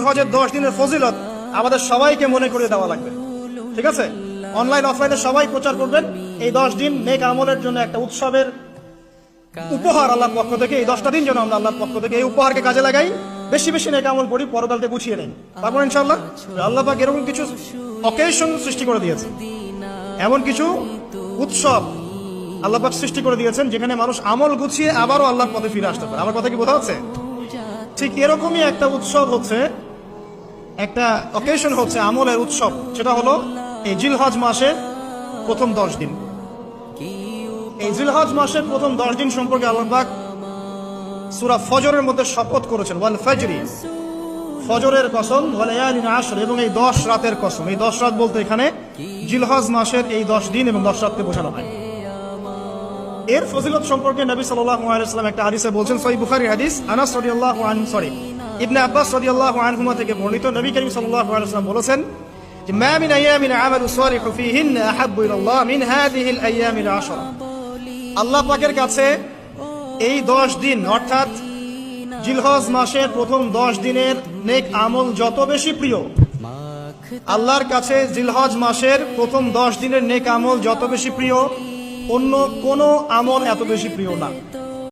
হজের 10 দিনের ফজিলত আমাদের সবাইকে মনে করে দেওয়া লাগবে। ঠিক আছে, অনলাইন অফলাইনে সবাই প্রচার করবেন। এই 10 দিন নেক আমলের জন্য একটা উৎসবের উপহার আল্লাহর পক্ষ থেকে। এই 10টা দিন যেন আমরা আল্লাহর পক্ষ থেকে এই উপহারকে কাজে লাগাই, বেশি বেশি নেক আমল করি, পরকালকে গুছিয়ে নেই। তারপর ইনশাআল্লাহ আল্লাহ পাক এরকম কিছু অকেশন সৃষ্টি করে দিয়েছে, এমন কিছু উৎসব আল্লাহ পাক সৃষ্টি করে দিয়েছেন যেখানে মানুষ আমল গুছিয়ে আবারও আল্লাহর পথে ফিরে আসতে পারে। আমার কথা কি বোঝা যাচ্ছে? ঠিক এরকমই একটা উৎসব হচ্ছে, একটা অকেশন হচ্ছে আমলের উৎসব, সেটা হলো এই জিলহজ মাসের প্রথম 10 দিন। এই জিলহজ মাসের প্রথম 10 দিন সম্পর্কে আল্লাহ পাক সূরা ফজরের মধ্যে শপথ করেছেন, ওয়াল ফাজরি, ফজরের কসম, ওয়া লায়ালিন আশর, এবং এই 10 রাতের কসম। এই 10 রাত বলতে এখানে জিলহজ মাসের এই 10 দিন এবং 10 রাতকে বোঝানো হয়। এর ফজিলত সম্পর্কে নবী সাল্লাল্লাহু আলাইহি ওয়াসাল্লাম একটা হাদিসে বলছেন, সহিহ বুখারীর হাদিস, আনাস রাদিয়াল্লাহু আনহু ইবনে আব্বাস রাদিয়াল্লাহু আনহুমা থেকে বর্ণিত, নবী করিম সাল্লাল্লাহু আলাইহি ওয়াসাল্লাম বলেছেন যে মা মিন আইয়ামিন আমালু সালিহু ফীহিন্না আহাব্বু ইলাল্লাহ মিন হাযিহিল আইয়ামিল আশরা। আল্লাহ পাকের কাছে এই 10 দিন অর্থাৎ জিলহজ মাসের প্রথম 10 দিনের নেক আমল যত বেশি প্রিয়, আল্লাহর কাছে জিলহজ মাসের প্রথম 10 দিনের নেক আমল যত বেশি প্রিয়, অন্য কোনো আমল এত বেশি প্রিয় না।